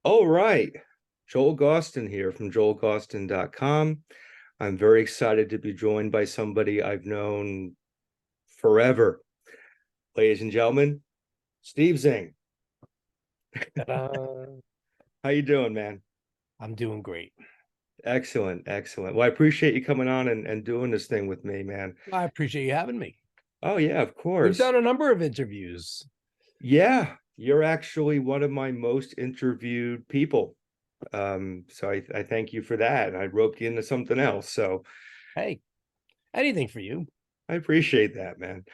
All right. Joel Gausten here from joelgausten.com. I'm very excited to be joined by somebody I've known forever. Ladies and gentlemen, Steve Zing. Ta-da. How you doing, man? I'm doing great. Excellent, excellent. Well, I appreciate you coming on and doing this thing with me, man. Well, I appreciate you having me. Oh yeah, of We've course. done a number of interviews. Yeah, you're actually one of my most interviewed people. So I thank you for that. I roped you into something else, so Hey, anything for you. I appreciate that, man.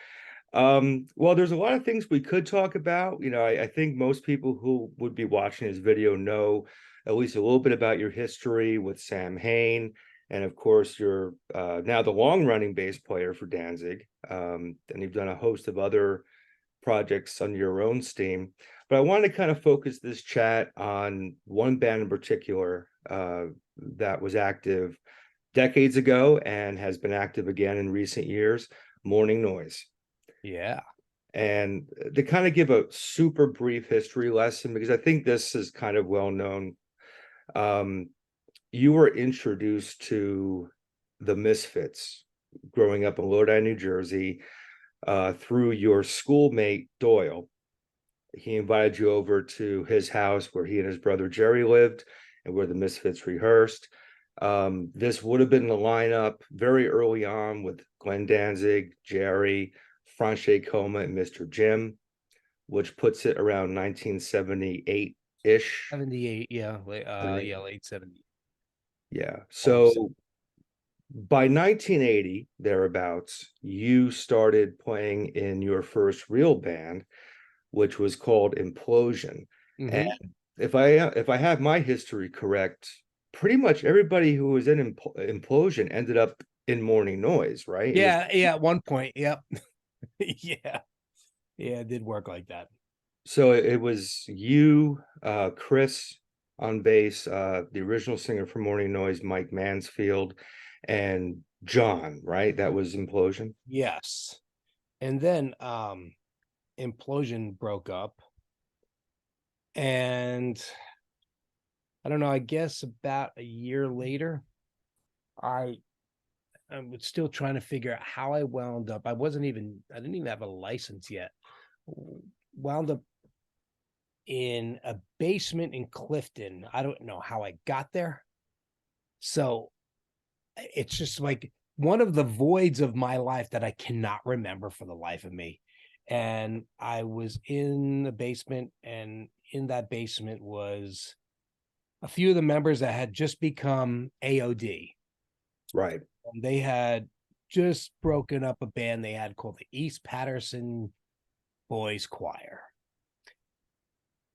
Well, there's a lot of things we could talk about. I think most people who would be watching this video know at least a little bit about your history with Samhain. And of course, you're now the long-running bass player for Danzig. And you've done a host of other projects under your own steam. But I wanted to kind of focus this chat on one band in particular that was active decades ago and has been active again in recent years, Mourning Noise. Yeah. And to kind of give a super brief history lesson, because I think this is kind of well known, um, you were introduced to the Misfits growing up in Lodi, New Jersey, through your schoolmate Doyle. He invited you over to his house where he and his brother Jerry lived and where the Misfits rehearsed. This would have been the lineup very early on with Glenn Danzig, Jerry, Franche Coma, and Mr. Jim, which puts it around 1978-ish. 78. Yeah. Late 70. Yeah. Almost 70. So by 1980, thereabouts, you started playing in your first real band, which was called Implosion. And Hmm. if I have my history correct, pretty much everybody who was in Implosion ended up in Mourning Noise, right? It was Yeah. Yeah. At one point. Yep. Yeah. Yeah. It did work like that. so it was you, Chris on bass, the original singer for Mourning Noise, Mike Mansfield, and John, right? That was Implosion. Yes. And then Implosion broke up. And I don't know, I guess about a year later, I I was still trying to figure out how I wound up. I didn't even have a license yet. Wound up in a basement in Clifton. I don't know how I got there. So it's just like one of the voids of my life that I cannot remember for the life of me. And I was in the basement, and in that basement was a few of the members that had just become AOD. Right. And they had just broken up a band they had called the East Patterson Boys Choir.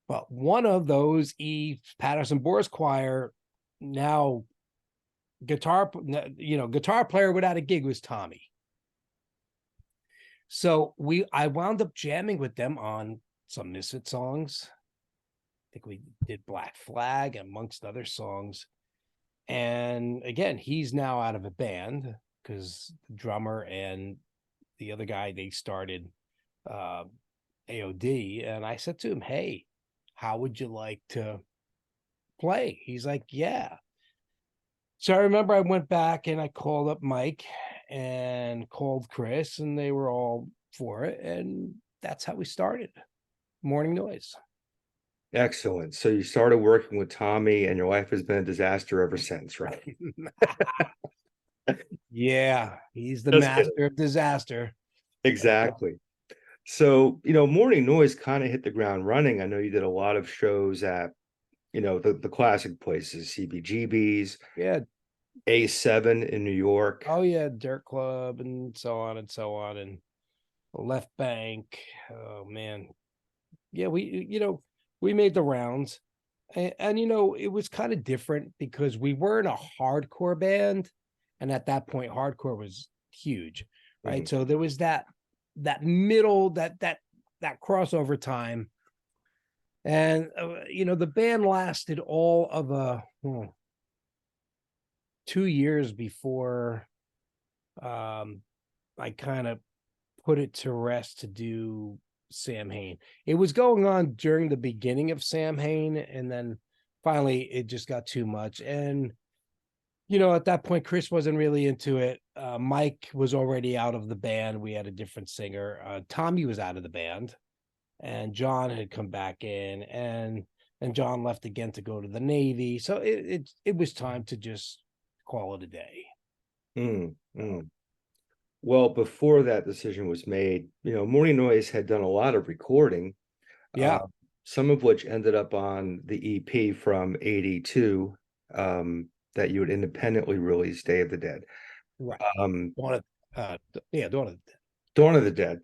But one of those East Patterson Boys Choir, now guitar player without a gig, was Tommy. So I wound up jamming with them on some Misfit songs. I think we did Black Flag amongst other songs. And again, he's now out of a band because the drummer and the other guy, they started uh, AOD. And I said to him, hey, how would you like to play? He's like, yeah. So I remember I went back and I called up Mike and called Chris, and they were all for it. And that's how we started Mourning Noise. Excellent. So you started working with Tommy, and your life has been a disaster ever since, right? Yeah, he's the Just kidding. master of disaster. Exactly. So, Morning Noise kind of hit the ground running. I know you did a lot of shows at, the classic places, CBGB's, Yeah. A7 in New York. Oh, yeah. Dirt Club and so on and so on. And Left Bank. Oh, man. Yeah, we made the rounds. And it was kind of different because we weren't a hardcore band. And at that point, hardcore was huge. Right. Mhm. So there was that middle, that crossover time. And the band lasted all of 2 years before I kind of put it to rest to do Samhain. It was going on during the beginning of Samhain, and then finally it just got too much. And you know, at that point, Chris wasn't really into it. Mike was already out of the band. We had a different singer. Tommy was out of the band, and John had come back in, and John left again to go to the Navy. So it was time to just call it a day. Mm, mm. Well, before that decision was made, Mourning Noise had done a lot of recording, uh, Yeah, some of which ended up on the EP from '82, that you had independently released, Day of the Dead. right. Um, Dawn of, Dawn of Dawn of the Dead.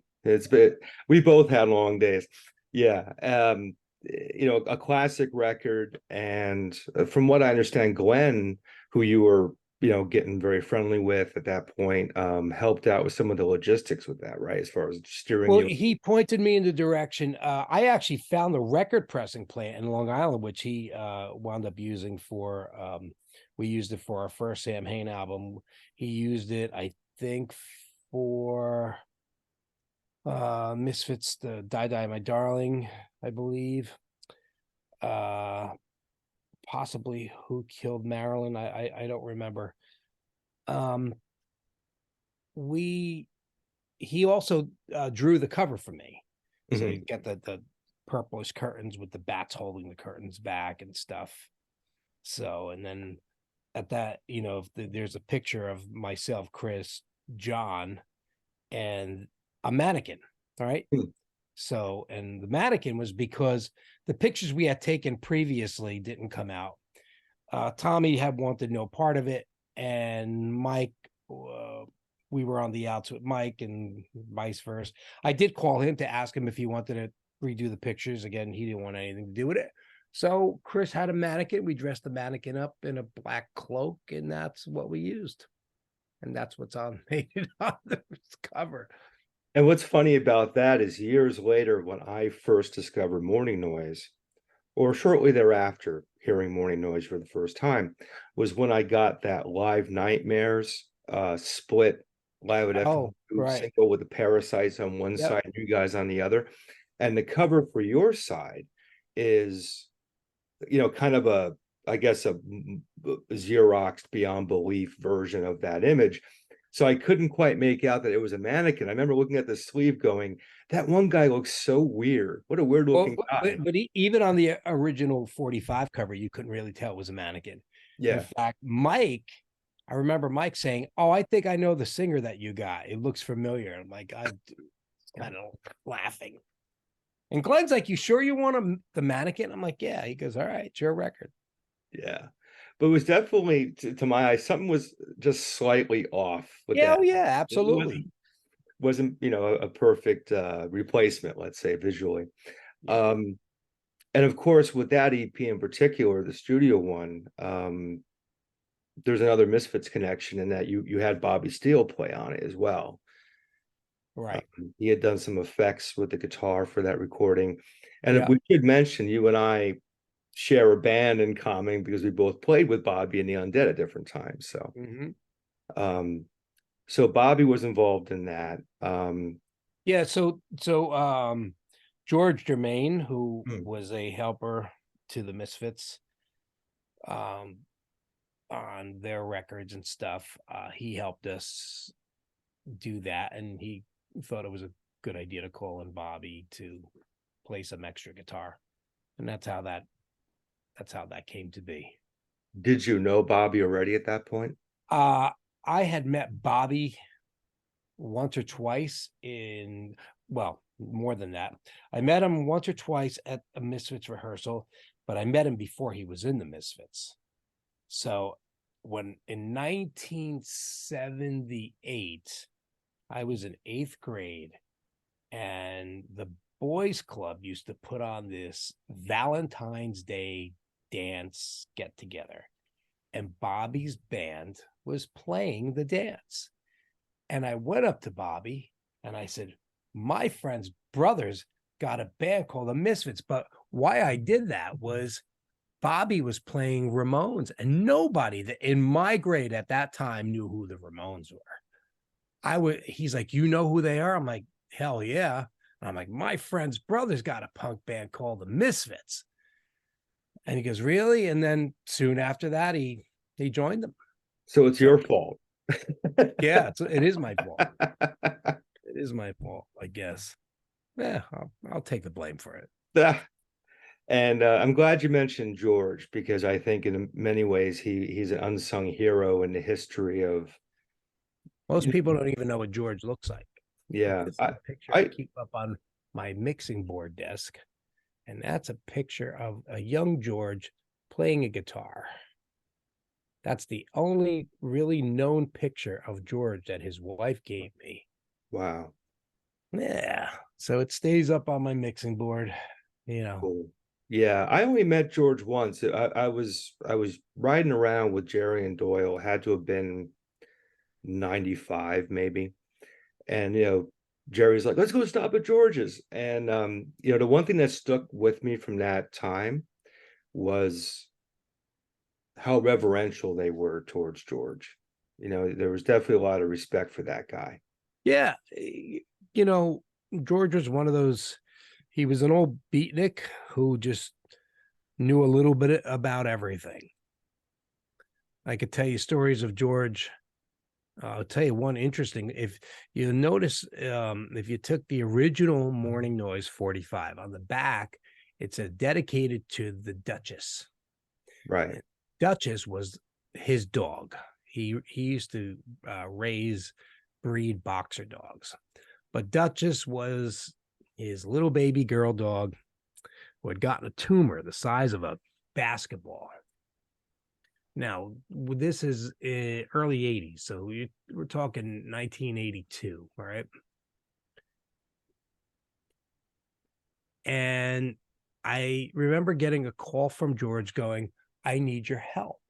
We both had long days. Yeah. A classic record. And from what I understand, Glenn, who you were, getting very friendly with at that point, helped out with some of the logistics with that, right? As far as steering Well, you. he pointed me in the direction. I actually found the record pressing plant in Long Island, which he wound up using for. We used it for our first Samhain album. He used it, I think, for Misfits, the Die Die My Darling, I believe. Uh, Possibly Who Killed Marilyn. I don't remember. Um, we He also drew the cover for me. So you Mhm. get the purplish curtains with the bats holding the curtains back and stuff. So, and then at that, there's a picture of myself, Chris, John, and a mannequin. All right. Hmm. So, and the mannequin was because the pictures we had taken previously didn't come out. Tommy had wanted no part of it, and Mike, we were on the outs with Mike, and vice versa. I did call him to ask him if he wanted to redo the pictures. Again, he didn't want anything to do with it. So Chris had a mannequin. We dressed the mannequin up in a black cloak, and that's what we used. And that's what's on on the cover. And what's funny about that is years later, when I first discovered Mourning Noise, or shortly thereafter, hearing Mourning Noise for the first time, was when I got that Live Nightmares split live at Oh, FMU right. single with the Parasites on one Yep. side and you guys on the other. And the cover for your side is, kind of I guess, a Xeroxed beyond belief version of that image. So I couldn't quite make out that it was a mannequin. I remember looking at the sleeve going, that one guy looks so weird. What a weird Well, looking guy. even on the original 45 cover, you couldn't really tell it was a mannequin. In Yeah. fact, Mike, I remember Mike saying, "Oh, I think I know the singer that you got. It looks familiar." I'm like, I kind of laughing. And Glenn's like, "You sure you want the mannequin?" I'm like, "Yeah." He goes, "All right, it's your record." Yeah. But it was definitely, to my eye, something was just slightly off with Yeah, that. oh yeah, It absolutely. wasn't, a perfect replacement, let's say, visually. Yeah, Um, and of course, with that EP in particular, the studio one, there's another Misfits connection in that you had Bobby Steele play on it as well. right. He had done some effects with the guitar for that recording. And Yeah. we should mention, you and I share a band in common because we both played with Bobby and the Undead at different times. So, Hmm. um, so Bobby was involved in that. Yeah. So George Germain, who Hmm. was a helper to the Misfits, um, on their records and stuff. He helped us do that, and he thought it was a good idea to call in Bobby to play some extra guitar, and that's how that came to be. Did you know Bobby already at that point? Uh I had met Bobby once or twice well, more than that. I met him once or twice at a Misfits rehearsal, but I met him before he was in the Misfits. So when in 1978, I was in eighth grade, and the boys club used to put on this Valentine's Day dance get together, and Bobby's band was playing the dance. And I went up to Bobby and I said, "My friend's brothers got a band called the Misfits." But why I did that was Bobby was playing Ramones, and nobody that in my grade at that time knew who the Ramones were. He's like, "You know who they are?" I'm like, "Hell yeah." And I'm like, "My friend's brother's got a punk band called the Misfits." And he goes, really? And then soon after that, he joined them. So it's So your fault. yeah, it is my fault. It is my fault, I guess. Yeah, I'll take the blame for it. And I'm glad you mentioned George, because I think in many ways he's an unsung hero in the history of, Most people don't even know what George looks like. yeah. This is a picture I keep up on my mixing board desk, and that's a picture of a young George playing a guitar. That's the only really known picture of George that his wife gave me. Wow. Yeah, so it stays up on my mixing board, you know. Cool. Yeah, I only met George once. I was riding around with Jerry and Doyle, had to have been 95 maybe. And Jerry's like, let's go stop at George's. And the one thing that stuck with me from that time was how reverential they were towards George. There was definitely a lot of respect for that guy. Yeah, George was one of those, he was an old beatnik who just knew a little bit about everything. I could tell you stories of George. I'll tell you one interesting. If you notice, if you took the original Mourning Noise 45 on the back, it's a dedicated to the Duchess. Right. And Duchess was his dog. He used to breed boxer dogs, but Duchess was his little baby girl dog who had gotten a tumor the size of a basketball. Now, this is early 80s, so we're talking 1982, all right? And I remember getting a call from George going, I need your help.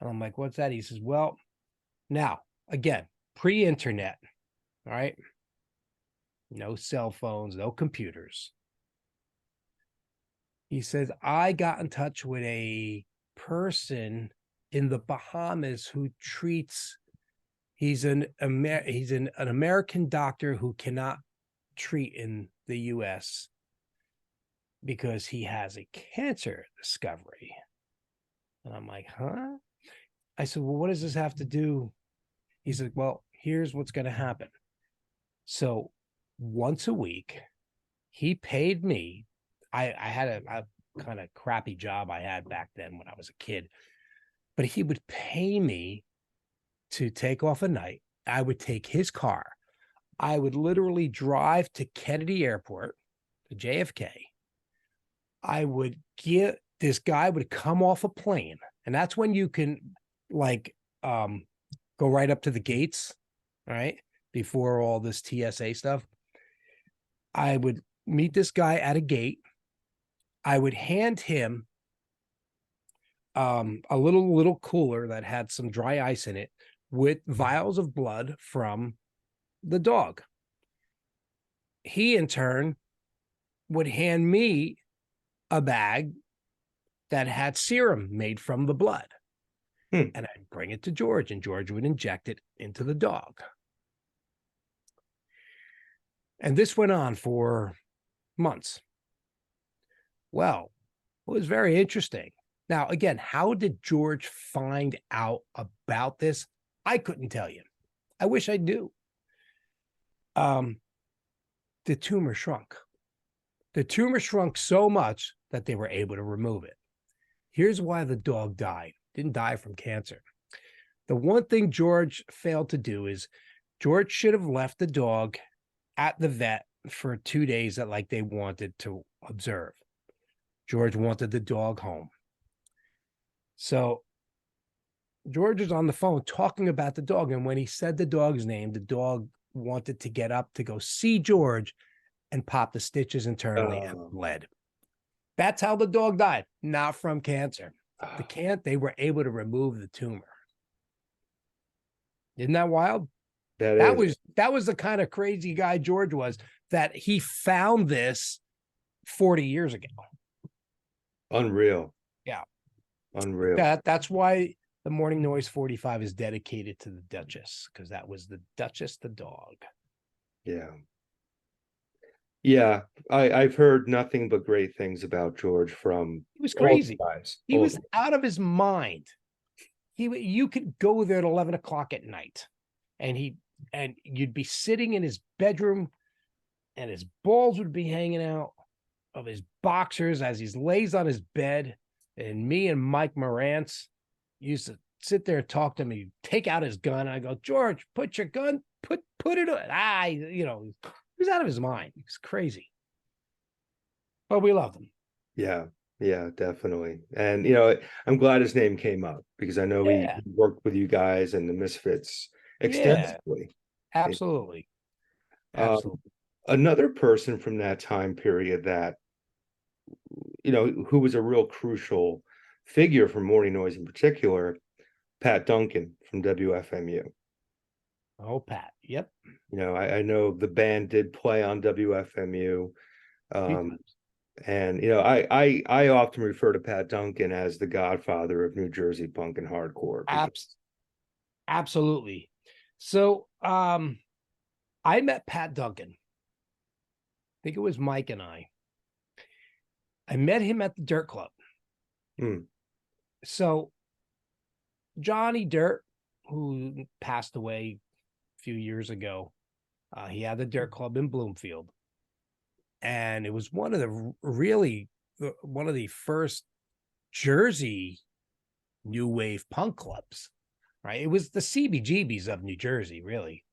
And I'm like, what's that? He says, well, now, again, pre-internet, all right? No cell phones, no computers. He says, I got in touch with a person in the Bahamas who treats, he's an American doctor who cannot treat in the US because he has a cancer discovery. And I'm like, huh? I said, well, what does this have to do? He said, well, here's what's going to happen. So once a week, he paid me. I had a kind of crappy job I had back then when I was a kid, but he would pay me to take off a night. I would take his car. I would literally drive to Kennedy Airport, to JFK. I would get, this guy would come off a plane, and that's when you can like go right up to the gates, right? Before all this TSA stuff. I would meet this guy at a gate. I would hand him a little cooler that had some dry ice in it with vials of blood from the dog. He in turn would hand me a bag that had serum made from the blood. And I'd bring it to George, and George would inject it into the dog. And this went on for months. Well, it was very interesting. Now, again, how did George find out about this? I couldn't tell you. I wish I knew. The tumor shrunk. The tumor shrunk so much that they were able to remove it. Here's why the dog died. Didn't die from cancer. The one thing George failed to do is George should have left the dog at the vet for 2 days that like they wanted to observe. George wanted the dog home. So George was on the phone talking about the dog. And when he said the dog's name, the dog wanted to get up to go see George and pop the stitches internally and bled. That's how the dog died, not from cancer. They were able to remove the tumor. Isn't that wild? That was the kind of crazy guy George was, that he found this 40 years ago. Unreal. Yeah. Unreal. That's why the Mourning Noise 45 is dedicated to the Duchess, because that was the Duchess, the dog. Yeah. Yeah, I've heard nothing but great things about George from He was all the crazy. guys. He All of was them. out of his mind. You could go there at 11 o'clock at night, and you'd be sitting in his bedroom, and his balls would be hanging out of his boxers as he lays on his bed. And me and Mike Morantz used to sit there and talk to him. He'd take out his gun. I go, George, put your gun, put it on. He was out of his mind. He was crazy. But we loved him. Yeah, yeah, definitely. And I'm glad his name came up because I know Yeah. he worked with you guys and the Misfits Yeah. extensively. Absolutely. Um, Absolutely. Another person from that time period that who was a real crucial figure for Mourning Noise in particular, Pat Duncan from WFMU. Oh, Pat. Yep. I know the band did play on WFMU. Few Um, times. and I often refer to Pat Duncan as the godfather of New Jersey punk and hardcore because Absolutely. So I met Pat Duncan. I think it was Mike and I. I met him at the Dirt Club. hmm, So Johnny Dirt, who passed away a few years ago, he had the Dirt Club in Bloomfield, and it was one of the first Jersey new wave punk clubs. Right, it was the CBGBs of New Jersey, really.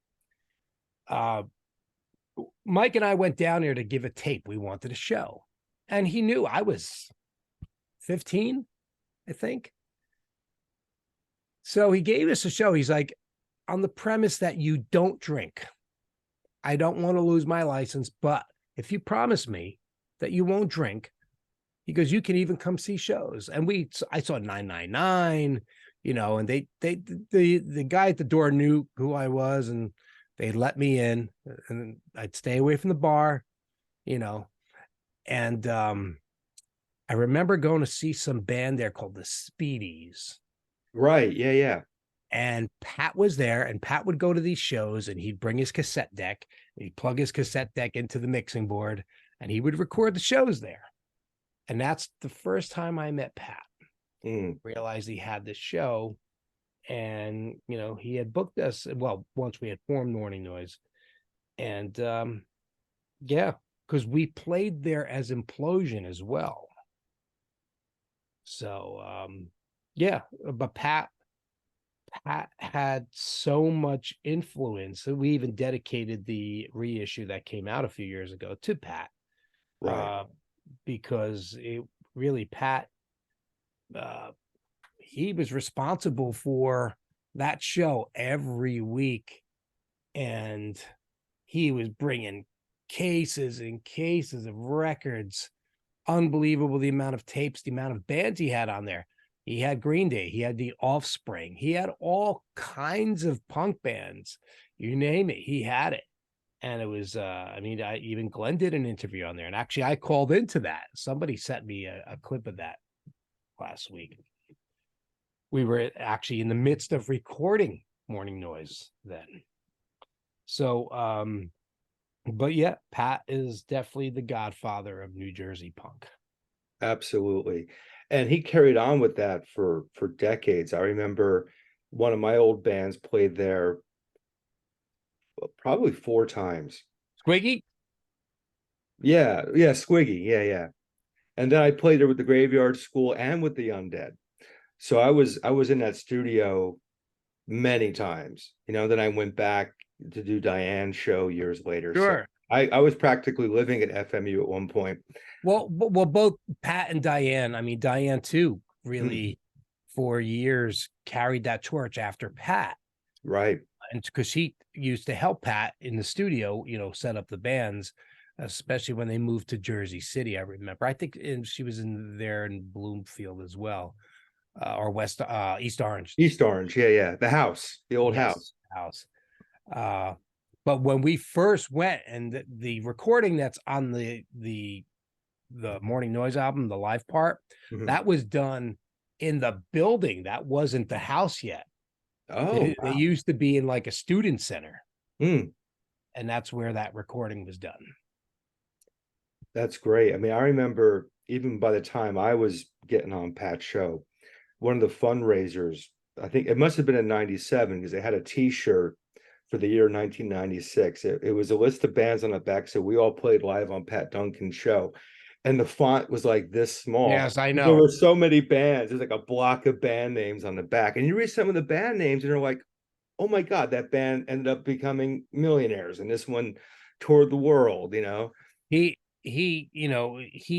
Uh, Mike and I went down there to give a tape. We wanted a show, and he knew I was 15, I think. So he gave us a show. He's like, on the premise that you don't drink. I don't want to lose my license, but if you promise me that you won't drink, he goes, you can even come see shows. And I saw 999, and the guy at the door knew who I was, and they let me in, and I'd stay away from the bar, and I remember going to see some band there called the Speedies. right. Yeah, yeah. And Pat was there, and Pat would go to these shows, and he'd bring his cassette deck, and he'd plug his cassette deck into the mixing board, and he would record the shows there. And that's the first time I met Pat. Mm. Realized he had this show, and he had booked us. Well, once we had formed Mourning Noise, and yeah, because we played there as Implosion as well. So yeah, but Pat had so much influence that we even dedicated the reissue that came out a few years ago to Pat, Right. because it really Pat, uh, he was responsible for that show every week, and he was bringing cases and cases of records. Unbelievable the amount of tapes, the amount of bands he had on there. He had Green Day, he had The Offspring, he had all kinds of punk bands. You name it, he had it. And it was even Glenn did an interview on there. And actually I called into that. Somebody sent me a clip of that last week. We were actually in the midst of recording Mourning Noise then. So but yeah, Pat is definitely the godfather of New Jersey punk. Absolutely. And he carried on with that for decades. I remember one of my old bands played there probably 4 times. Squiggy? Yeah, yeah, Squiggy. Yeah, yeah. And then I played there with the Graveyard School and with the Undead. So I was in that studio many times. Then I went back to do Diane's show years later. So Sure. I was practically living at FMU at one point. Well, both Pat and Diane, I mean, Diane too, Mm, really for years carried that torch after Pat. right. And because she used to help Pat in the studio, set up the bands, especially when they moved to Jersey City. I remember. I think she was in there in Bloomfield as well, or East Orange. East Orange. Yeah, yeah. The house, the old Yes, house. house. Uh, but when we first went, and the recording that's on the Mourning Noise album, the live part, Mhm. that was done in the building. That wasn't the house yet. Oh, They used to be in like a student center, mm. and that's where that recording was done. That's great. I mean, I remember even by the time I was getting on Pat's show, one of the fundraisers, I think it must have been in 97 because they had a t-shirt for the year 1996. It was a list of bands on the back. So we all played live on Pat Duncan's show. And the font was like this small. Yes, I There know. were so many bands. There's like a block of band names on the back. And you read some of the band names and you're like, oh my God, that band ended up becoming millionaires. And this one toured the world, you know? He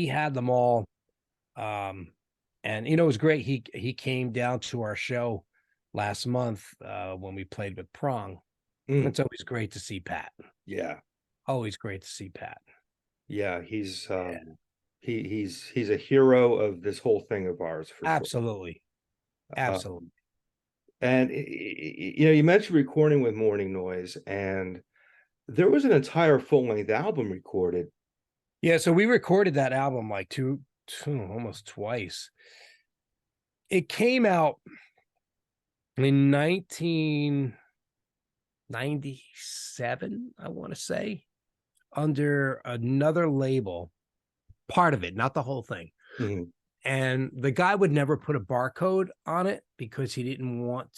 had them all. And it was great. He came down to our show last month when we played with Prong. Mm, It's always great to see Pat. yeah. Always great to see Pat. Yeah. He's Yeah, he's a hero of this whole thing of ours for sure. absolutely. Uh, Absolutely. and you know, you mentioned recording with Mourning Noise, and there was an entire full-length album recorded. Yeah, so we recorded that album like almost twice. It came out in 1997, I want to say, under another label, part of it, not the whole thing. Mhm. And the guy would never put a barcode on it because he didn't want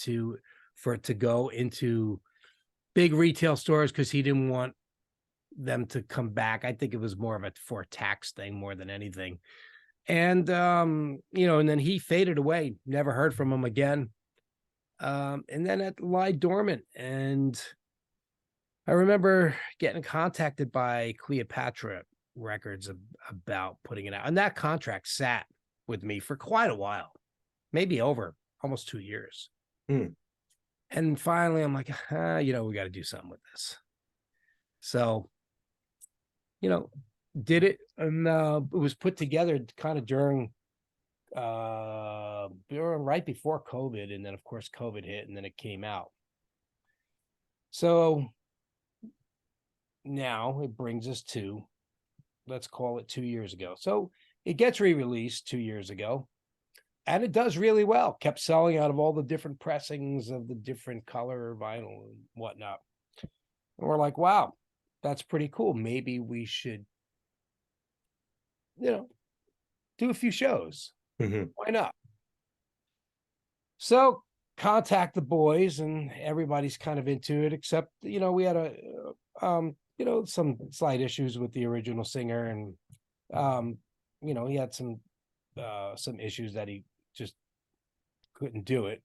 for it to go into big retail stores because he didn't want them to come back. I think it was more of a for a tax thing more than anything. And and then he faded away, never heard from him again. And then it lied dormant. And I remember getting contacted by Cleopatra Records about putting it out. And that contract sat with me for quite a while, maybe over almost 2 years. Mm. And finally, I'm like, we got to do something with this. So, did it. And it was put together kind of during right before COVID. And then, of course, COVID hit and then it came out. So now it brings us to, let's call it 2 years ago. So it gets re-released 2 years ago. And it does really well. Kept selling out of all the different pressings of the different color vinyl and whatnot. And we're like, wow, that's pretty cool. Maybe we should, do a few shows. Mhm. Why not? So contact the boys and everybody's kind of into it, except, we had some slight issues with the original singer. And, he had some issues that he just couldn't do it.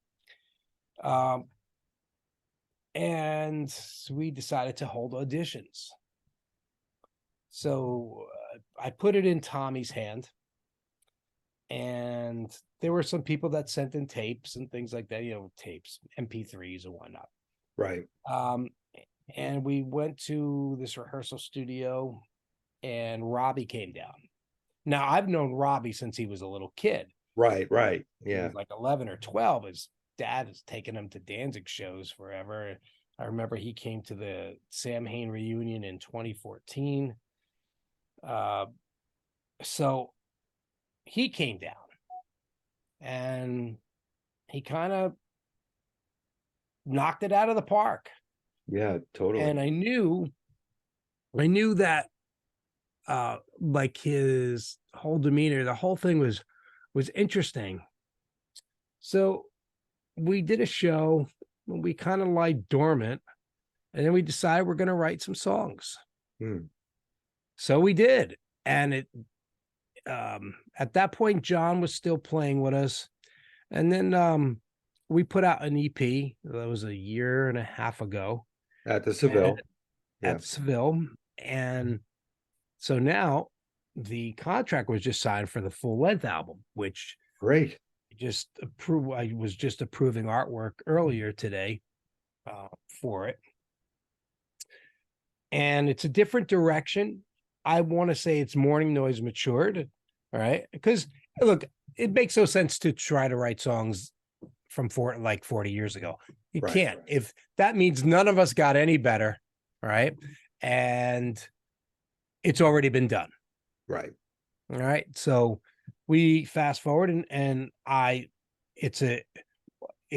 And we decided to hold auditions. So I put it in Tommy's hand, and there were some people that sent in tapes and things like that, tapes, MP3s and whatnot. Right. And we went to this rehearsal studio, and Robbie came down. Now, I've known Robbie since he was a little kid. Right. Right. He Yeah. was like 11 or 12. His dad has taken him to Danzig shows forever. I remember he came to the Samhain reunion in 2014. So he came down and he kind of knocked it out of the park. Yeah. Totally. And I knew that like his whole demeanor, the whole thing was interesting. So we did a show, we kind of lied dormant, and then we decided we're going to write some songs. Mm. So we did. And it at that point, John was still playing with us. And then we put out an EP that was a year and a half ago At the Seville. at Seville. And so now the contract was just signed for the full length album, which Great. I was just approving artwork earlier today for it. And it's a different direction. I want to say it's Mourning Noise matured. All right. Because look, it makes no sense to try to write songs from 40 years ago. You can't. If that means none of us got any better. All right. And it's already been done. Right. All right. So we fast forward and it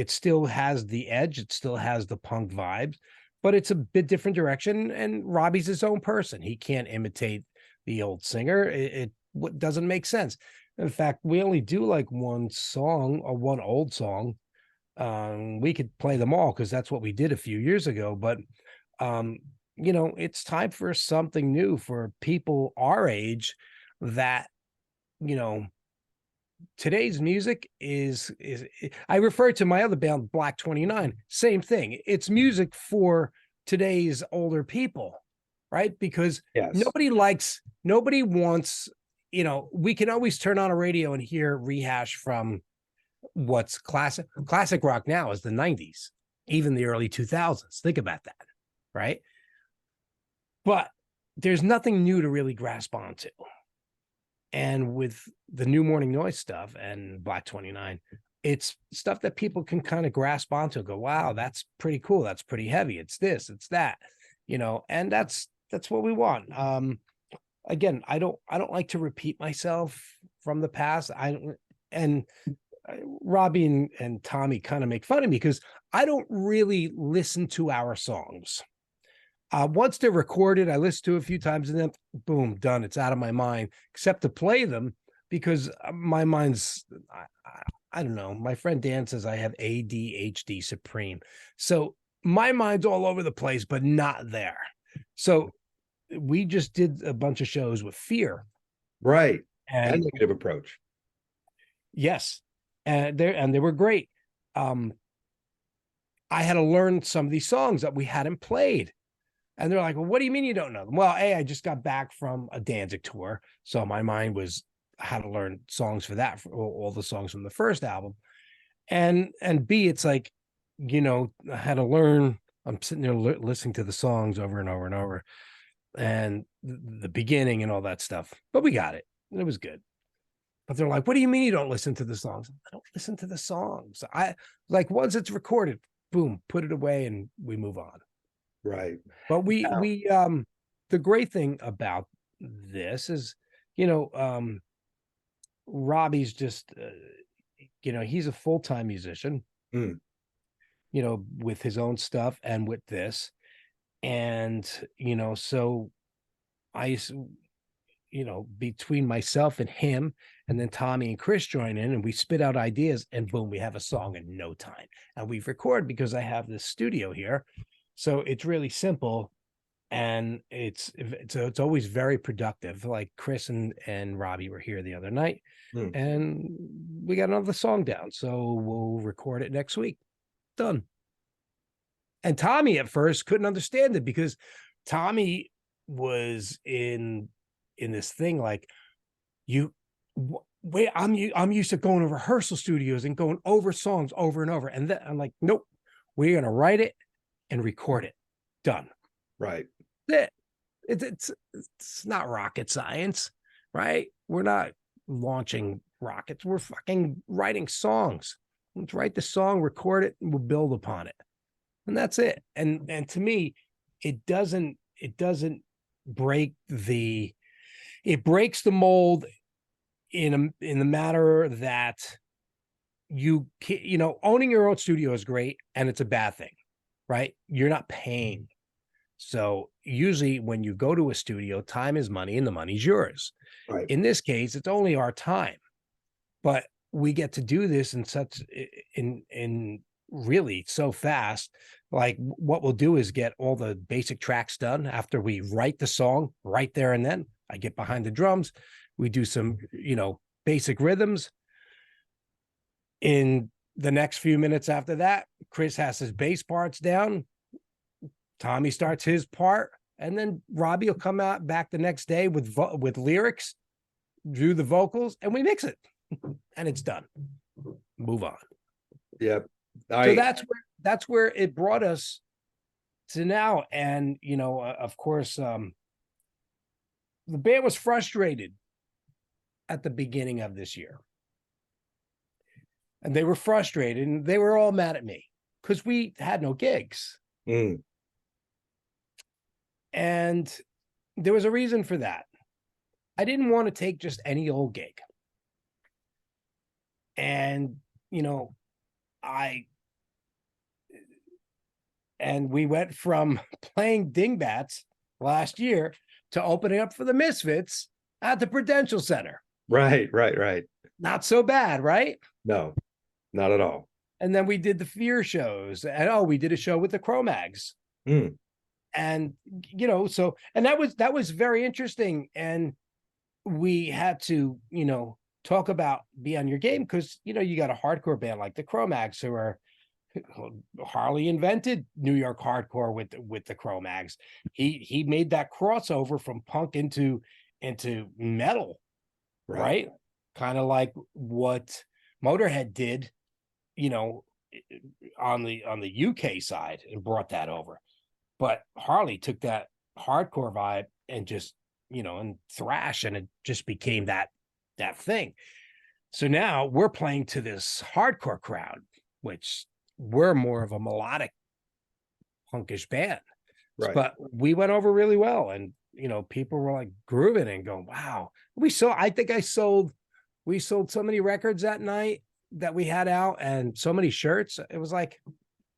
still has the edge. It still has the punk vibes, but it's a bit different direction. And Robbie's his own person. He can't imitate the old singer. Doesn't make sense. In fact, we only do like one song or one old song. We could play them all because that's what we did a few years ago. But it's time for something new for people our age that, you know, today's music is I refer to my other band BLAK29, same thing. It's music for today's older people, right? Because Yes. nobody wants, we can always turn on a radio and hear rehash from what's classic rock now is the 90s, even the early 2000s. Think about that, right? But there's nothing new to really grasp onto. And with the new Mourning Noise stuff and BLAK29, it's stuff that people can kind of grasp onto, go, wow, that's pretty cool. That's pretty heavy. It's this, it's that, and that's what we want. Again, I don't like to repeat myself from the past. Robbie and Tommy kind of make fun of me because I don't really listen to our songs. Once they're recorded, I listen to it a few times and then boom, done. It's out of my mind, except to play them because my mind's, I don't know. My friend Dan says I have ADHD supreme. So my mind's all over the place, but not there. So we just did a bunch of shows with Fear. Right. And Negative approach. Yes. And they were great. I had to learn some of these songs that we hadn't played. And they're like, well, what do you mean you don't know them? Well, A, I just got back from a Danzig tour. So my mind was how to learn songs for that, for all the songs from the first album. And B, it's like, I had to learn. I'm sitting there listening to the songs over and over and over and the beginning and all that stuff. But we got it. It was good. But they're like, what do you mean you don't listen to the songs? I don't listen to the songs. I like once it's recorded, boom, put it away and we move on. Right. But we the great thing about this is, Robbie's just, he's a full-time musician, with his own stuff and with this. And, so I, between myself and him, and then Tommy and Chris join in and we spit out ideas and boom, we have a song in no time. And we've recorded because I have this studio here. So it's really simple. And it's always very productive. Like Chris and Robbie were here the other night and we got another song down. So we'll record it next week. Done. And Tommy at first couldn't understand it because Tommy was in this thing like, wait, I'm used to going to rehearsal studios and going over songs over and over. And then I'm like, nope, we're going to write it and record it. Done. Right. It's not rocket science, right? We're not launching rockets. We're fucking writing songs. Let's write the song, record it, and we'll build upon it. And that's it. And to me, it doesn't break it breaks the mold in the matter that owning your own studio is great and it's a bad thing, right? You're not paying. So usually when you go to a studio, time is money and the money's yours. Right. In this case, it's only our time, but we get to do this in really so fast. Like what we'll do is get all the basic tracks done after we write the song right there. And then I get behind the drums. We do some, basic rhythms. In the next few minutes after that, Chris has his bass parts down. Tommy starts his part, and then Robbie will come out back the next day with lyrics, do the vocals, and we mix it, and it's done. Move on. Yep. So that's where it brought us to now, and of course, the band was frustrated at the beginning of this year, and they were frustrated, and they were all mad at me because we had no gigs. And there was a reason for that. I didn't want to take just any old gig. And, we went from playing Dingbatz last year to opening up for the Misfits at the Prudential Center. Right, right, right. Not so bad, right? No, not at all. And then we did the Fear shows, and we did a show with the Cro-Mags. Mm. And so, and that was very interesting. And we had to, talk about be on your game, because you got a hardcore band like the Cro-Mags, who are Harley invented New York hardcore with the Cro-Mags. He made that crossover from punk into metal, right? Kind of like what Motorhead did, on the UK side, and brought that over. But Harley took that hardcore vibe and just, and thrash, and it just became that thing. So now we're playing to this hardcore crowd, which we're more of a melodic punkish band. Right. But we went over really well, and people were like grooving and going, wow. We sold so many records that night that we had out, and so many shirts. It was like,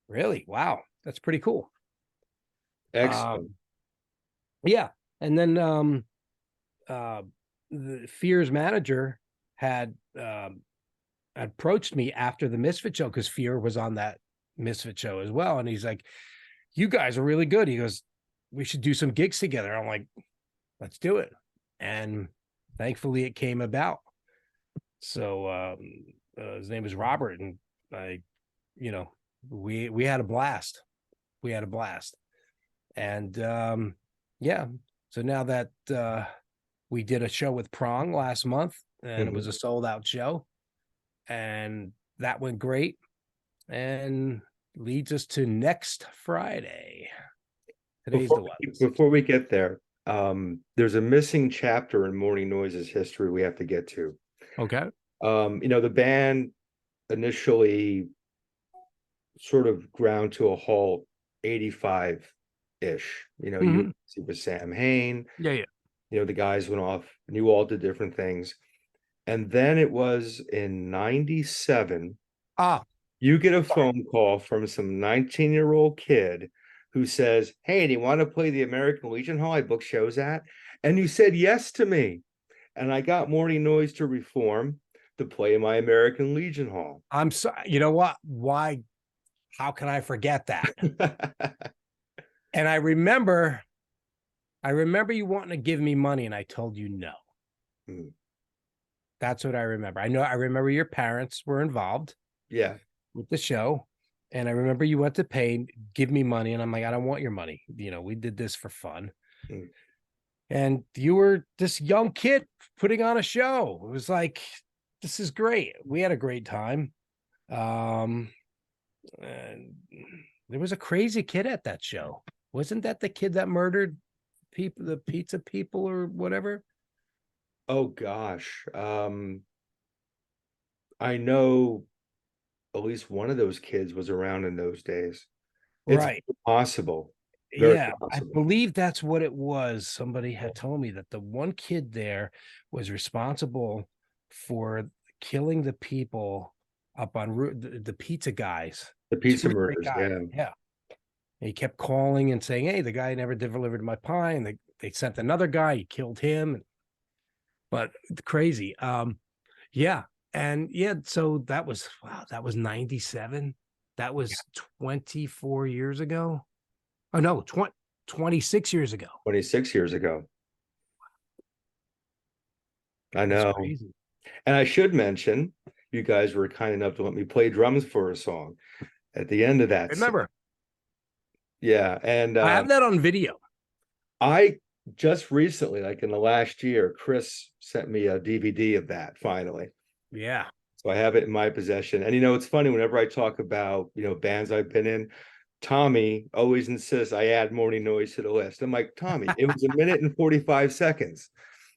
really, wow, that's pretty cool. Excellent. Yeah. And then the Fear's manager had approached me after the Misfit show, because Fear was on that Misfit show as well. And he's like, you guys are really good. He goes, we should do some gigs together. I'm like, let's do it. And thankfully it came about. So his name is Robert, and we had a blast. And yeah, so now that we did a show with Prong last month, and it was a sold out show, and that went great, and leads us to next Friday. Today's before we get there, there's a missing chapter in Mourning Noise's history we have to get to. Okay. The band initially sort of ground to a halt 85-ish. You see with Samhain. Yeah. The guys went off, and you all did different things. And then it was in 97. You get a phone call from some 19-year-old kid who says, hey, do you want to play the American Legion Hall I book shows at? And you said yes to me. And I got Mourning Noise to reform to play in my American Legion Hall. I'm sorry. You know what? Why? How can I forget that? And I remember you wanting to give me money, and I told you no. That's what I remember. I remember your parents were involved. Yeah. With the show. And I remember you went to give me money, and I'm like, I don't want your money. We did this for fun. And you were this young kid putting on a show. It was like, this is great. We had a great time. And there was a crazy kid at that show. Wasn't that the kid that murdered people, the pizza people or whatever? Oh gosh. I know at least one of those kids was around in those days. It's right. Possible. Yeah, possible. I believe that's what it was. Somebody had told me that the one kid there was responsible for killing the people up on the pizza guys. The pizza murders, yeah. And he kept calling and saying, hey, the guy never delivered my pie. And they sent another guy, he killed him. But crazy. Yeah. And yeah, so that was 97. That was 24 years ago. Oh no, 26 years ago. 26 years ago. I know. And I should mention, you guys were kind enough to let me play drums for a song at the end of that. Remember? Yeah. And I have that on video. I just recently, like in the last year, Chris sent me a DVD of that finally. Yeah. So I have it in my possession. And it's funny, whenever I talk about, bands I've been in, Tommy always insists I add Mourning Noise to the list. I'm like, Tommy, it was 1 minute and 45 seconds.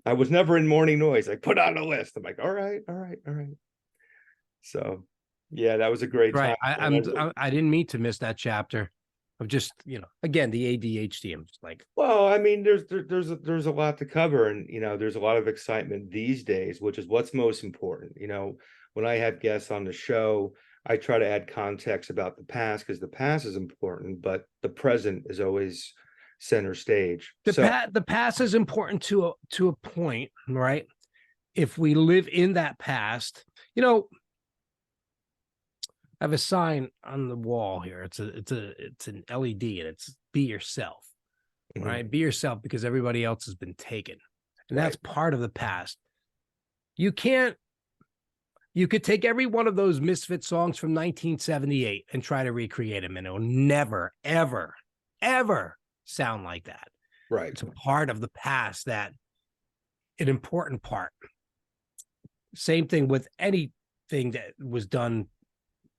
I was never in Mourning Noise. I put on the list. I'm like, all right. So yeah, that was a great time. I didn't mean to miss that chapter of just, again, the ADHD. I'm just like, well, I mean, there's a lot to cover, and there's a lot of excitement these days, which is what's most important. When I have guests on the show, I try to add context about the past, because the past is important, but the present is always center stage. The past is important to a point, right? If we live in that past, you know, I have a sign on the wall here. It's an LED, and it's be yourself, right? Be yourself, because everybody else has been taken. And that's part of the past. You could take every one of those Misfit songs from 1978 and try to recreate them, and it'll never, ever, ever sound like that. Right. It's a part of the past, that an important part. Same thing with anything that was done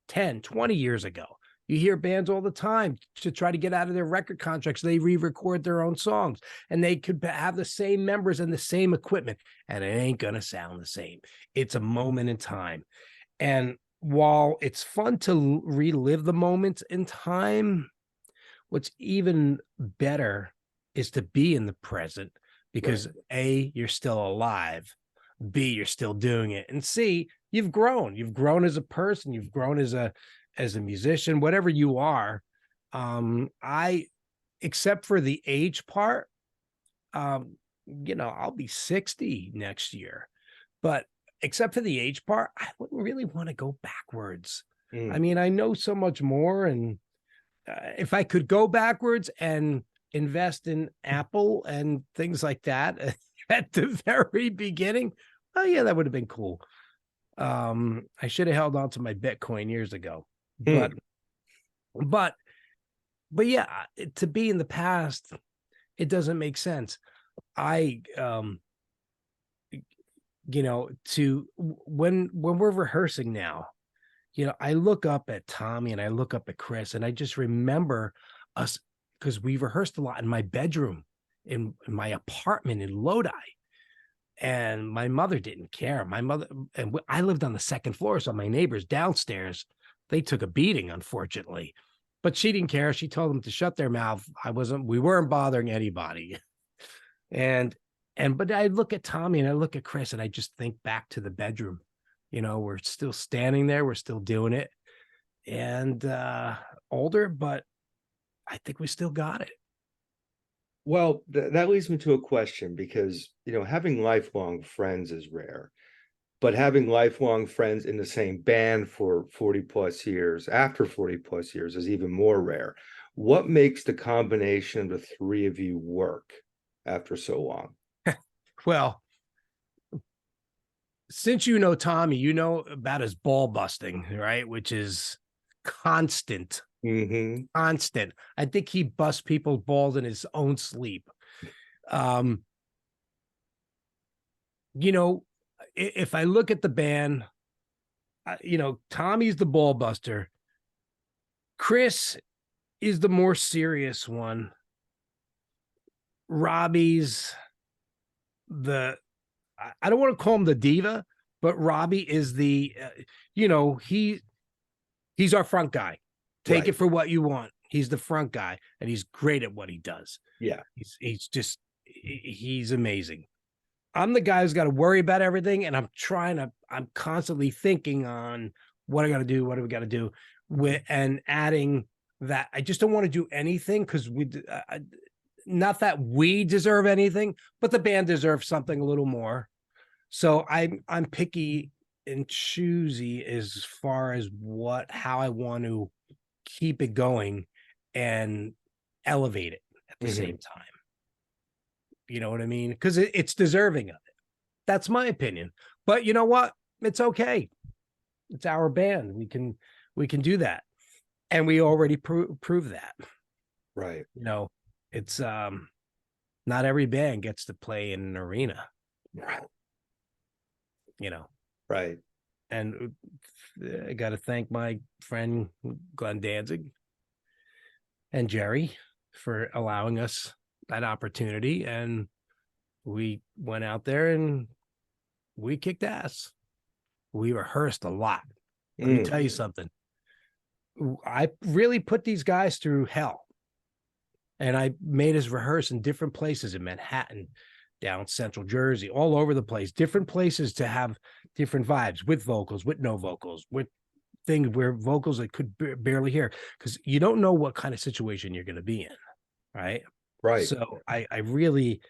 10, 20 years ago. You hear bands all the time to try to get out of their record contracts. They re-record their own songs, and they could have the same members and the same equipment, and it ain't going to sound the same. It's a moment in time. And while it's fun to relive the moments in time, what's even better is to be in the present, because A, you're still alive. B, you're still doing it. And C, you've grown. You've grown as a person. You've grown as a musician, whatever you are. Except for the age part, you know, I'll be 60 next year, but except for the age part, I wouldn't really want to go backwards. I mean, I know so much more, and if I could go backwards and invest in Apple and things like that at the very beginning, oh yeah, that would have been cool. I should have held on to my Bitcoin years ago, but yeah, to be in the past, it doesn't make sense. You know, when we're rehearsing now, you know, I look up at Tommy and I look up at Chris, and I just remember us, because we rehearsed a lot in my bedroom, in my apartment in Lodi. And my mother didn't care. My mother, and I lived on the second floor, so my neighbors downstairs, they took a beating, unfortunately. But she didn't care. She told them to shut their mouth. We weren't bothering anybody. But I look at Tommy and I look at Chris, and I just think back to the bedroom. You know, we're still standing there. We're still doing it. And older, but I think we still got it. Well, that leads me to a question, because, you know, having lifelong friends is rare, but having lifelong friends in the same band for 40 plus years, after 40 plus years, is even more rare. What makes the combination of the three of you work after so long? Well, since you know Tommy, you know about his ball busting, right? Which is constant. Constant. I think he busts people's balls in his own sleep. You know, if I look at the band, you know, Tommy's the ball buster. Chris is the more serious one. Robbie's I don't want to call him the diva, but Robbie is the, you know, he's our front guy. Take it for what you want. He's the front guy, and he's great at what he does. Yeah. He's amazing. I'm the guy who's got to worry about everything, and I'm constantly thinking on what I got to do, what do we got to do, and adding that. I just don't want to do anything, because not that we deserve anything, but the band deserves something a little more. So I'm picky and choosy as far as how I want to keep it going and elevate it at the same time. You know what I mean? Because it's deserving of it. That's my opinion. But you know what? It's okay. It's our band. We can do that, and we already prove that. Right. You know, it's not every band gets to play in an arena. Right. You know. Right. And I got to thank my friend Glenn Danzig and Jerry for allowing us that opportunity. And we went out there and we kicked ass. We rehearsed a lot. Let me tell you something. I really put these guys through hell. And I made us rehearse in different places in Manhattan, down Central Jersey, all over the place, different places to have different vibes, with vocals, with no vocals, with things where vocals I could barely hear, because you don't know what kind of situation you're going to be in, right? Right. So I really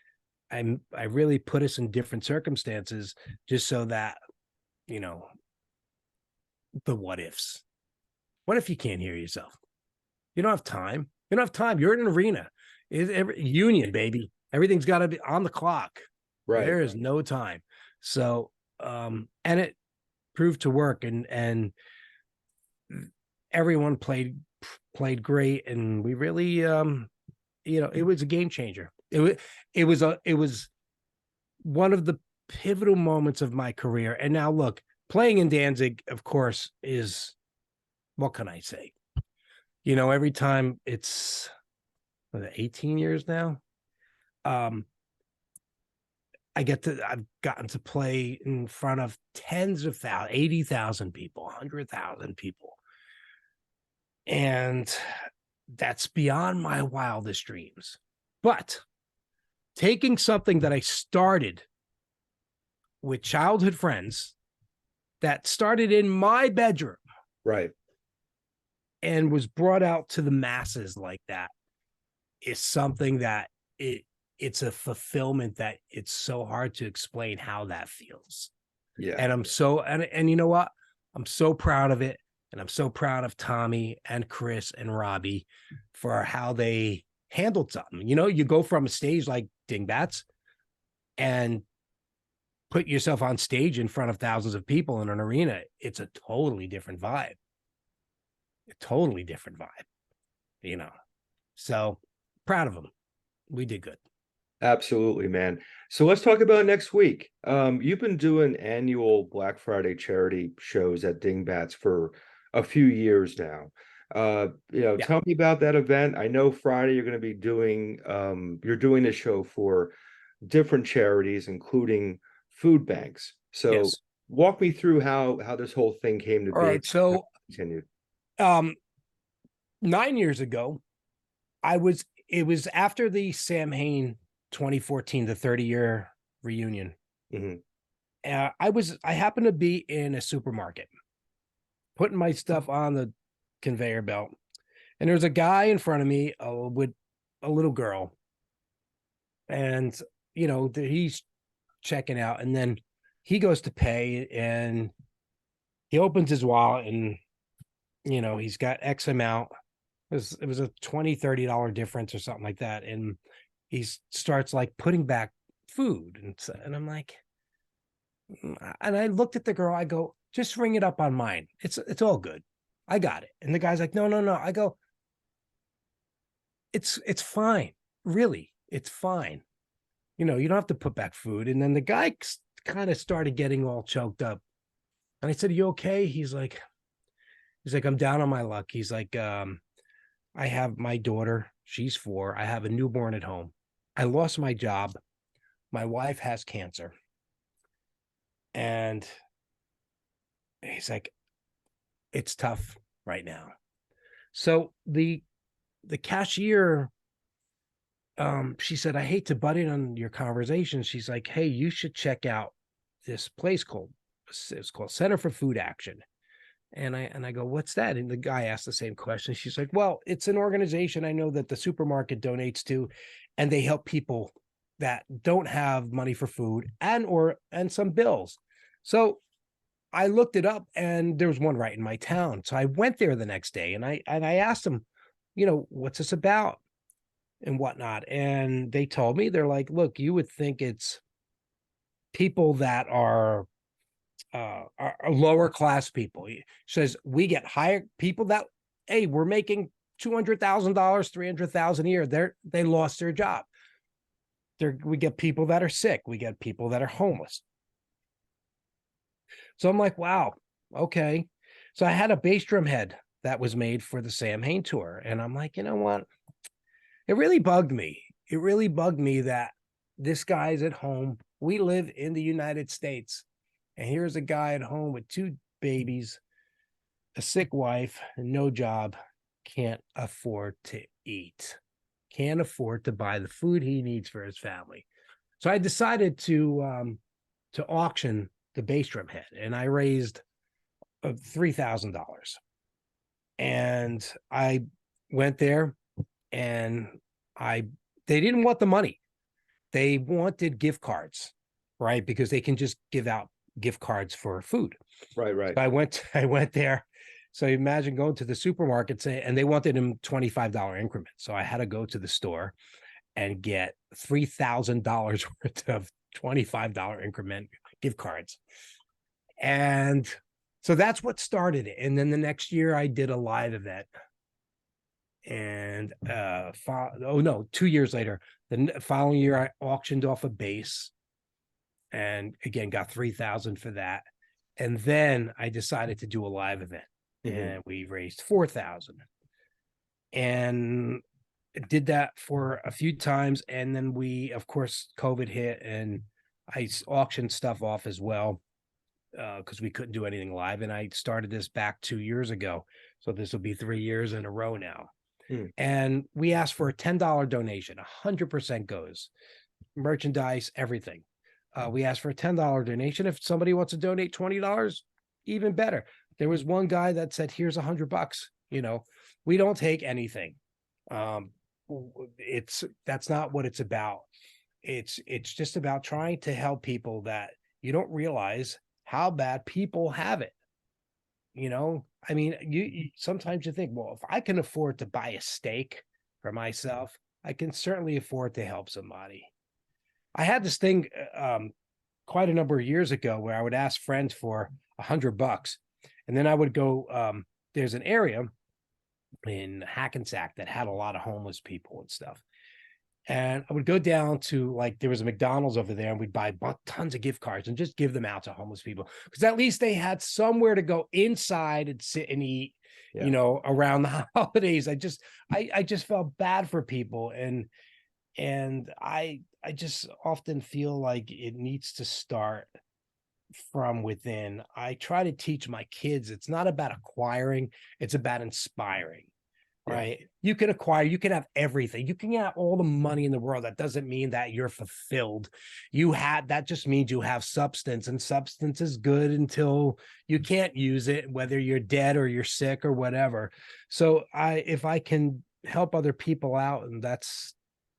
put us in different circumstances just so that, you know, the what ifs. What if you can't hear yourself? You don't have time. You don't have time. You're in an arena. Union, baby. Everything's got to be on the clock. Right. There is no time. So, and it proved to work, and everyone played great, and we really, it was a game changer. It was one of the pivotal moments of my career. And now look, playing in Danzig, of course, is, what can I say? Every time it's 18 years now. I've gotten to play in front of tens of thousands, 80,000 people, 100,000 people. And that's beyond my wildest dreams. But taking something that I started with childhood friends, that started in my bedroom, Right. and was brought out to the masses like that, is something that it's a fulfillment that it's so hard to explain how that feels. Yeah. And and you know what? I'm so proud of it. And I'm so proud of Tommy and Chris and Robbie for how they handled something. You go from a stage like Dingbatz and put yourself on stage in front of thousands of people in an arena. It's a totally different vibe. A totally different vibe, So proud of them. We did good. Absolutely, man. So let's talk about next week. You've been doing annual Black Friday charity shows at Dingbatz for a few years now. Yeah. Tell me about that event. I know Friday you're going to be doing you're doing a show for different charities, including food banks. So Yes. walk me through how this whole thing came to All be right. and how So, it continued. 9 years ago, it was after the Samhain 2014, the 30-year reunion. Mhm. I happened to be in a supermarket putting my stuff on the conveyor belt, and there was a guy in front of me with a little girl, and he's checking out, and then he goes to pay, and he opens his wallet, and he's got X amount. It was a $20-$30 difference or something like that, and he starts like putting back food, and I'm like, and I looked at the girl. I go, just ring it up on mine. It's all good. I got it. And the guy's like, no, no, no. I go, it's fine. Really, it's fine. You don't have to put back food. And then the guy kind of started getting all choked up. And I said, "Are you okay?" He's like, "I'm down on my luck." He's like, I have my daughter. She's 4. I have a newborn at home. I lost my job. My wife has cancer. And he's like, it's tough right now. So the cashier, she said, I hate to butt in on your conversation. She's like, hey, you should check out this place it's called Center for Food Action. And I go, what's that? And the guy asked the same question. She's like, well, it's an organization I know that the supermarket donates to, and they help people that don't have money for food and some bills. So I looked it up, and there was one right in my town. So I went there the next day, and I asked them, what's this about and whatnot. And they told me, they're like, look, you would think it's people that are lower class people. He says we get higher people that, hey, we're making $200,000, $300,000 a year. They lost their job. We get people that are sick. We get people that are homeless. So I'm like, wow, okay. So I had a bass drum head that was made for the Samhain tour, and I'm like, you know what? It really bugged me. It really bugged me that this guy's at home. We live in the United States. And here's a guy at home with 2 babies, a sick wife, and no job, can't afford to eat, can't afford to buy the food he needs for his family. So I decided to auction the bass drum head, and I raised $3,000. And I went there, and I they didn't want the money. They wanted gift cards, right? Because they can just give out gift cards for food. Right, So right. I went there. So imagine going to the supermarket and they wanted them $25 increments. So I had to go to the store and get $3,000 worth of $25 increment gift cards. And so that's what started it. And then the next year I did a live event. And 2 years later, the following year I auctioned off a bass and again got 3,000 for that. And then I decided to do a live event and we raised 4,000 and did that for a few times. And then of course, COVID hit and I auctioned stuff off as well because we couldn't do anything live. And I started this back 2 years ago. So this will be 3 years in a row now. And we asked for a $10 donation, 100% goes, merchandise, everything. We asked for a $10 donation. If somebody wants to donate $20, even better. There was one guy that said, here's $100. We don't take anything. That's not what it's about. It's just about trying to help people that you don't realize how bad people have it. I mean, you sometimes you think, well, if I can afford to buy a steak for myself, I can certainly afford to help somebody. I had this thing quite a number of years ago where I would ask friends for $100, and then I would go. There's an area in Hackensack that had a lot of homeless people and stuff. And I would go down to there was a McDonald's over there and we'd buy tons of gift cards and just give them out to homeless people because at least they had somewhere to go inside and sit and eat, around the holidays. I just felt bad for people. And I just often feel like it needs to start from within. I try to teach my kids, it's not about acquiring, it's about inspiring. Right. You can acquire, you can have everything. You can have all the money in the world. That doesn't mean that you're fulfilled. That just means you have substance, and substance is good until you can't use it, whether you're dead or you're sick or whatever. So if I can help other people out, and that's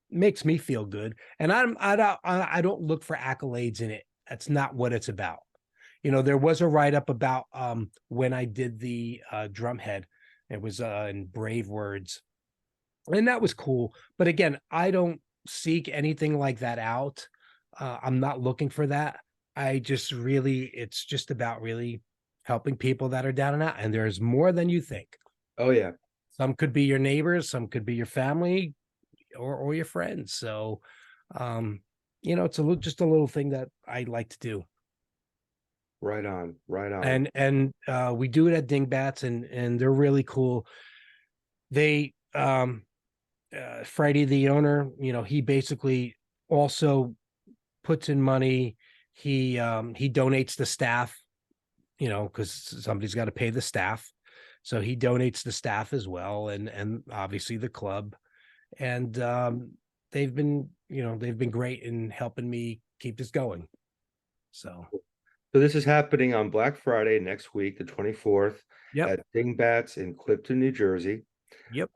makes me feel good. And I don't look for accolades in it. That's not what it's about. There was a write-up about when I did the drumhead. It was in Brave Words, and that was cool. But again, I don't seek anything like that out. I'm not looking for that. It's just about really helping people that are down and out. And there's more than you think. Oh yeah. Some could be your neighbors, some could be your family or your friends. So, it's just a little thing that I like to do. Right on, right on. And we do it at Dingbatz, and they're really cool. They Freddie, the owner, he basically also puts in money. He donates the staff, because somebody's got to pay the staff. So he donates the staff as well, and obviously the club. And they've been great in helping me keep this going. So this is happening on Black Friday next week, the 24th, Yep. at Dingbatz in Clifton, New Jersey. Yep.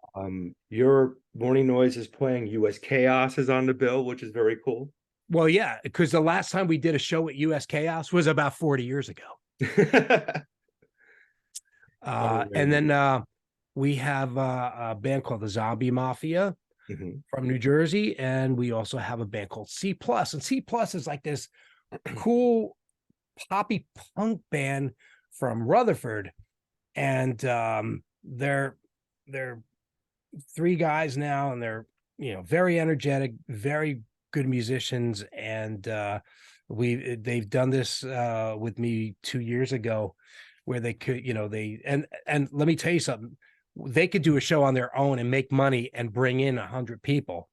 Your Mourning Noise is playing. US Chaos is on the bill, which is very cool. Well, yeah, because the last time we did a show at US Chaos was about 40 years ago. And then we have a band called the Zombie Mafia from New Jersey, and we also have a band called C Plus, and C Plus is like this cool poppy punk band from Rutherford, and they're three guys now, and they're very energetic, very good musicians, and they've done this with me 2 years ago, where they could and let me tell you something, they could do a show on their own and make money and bring in 100 people,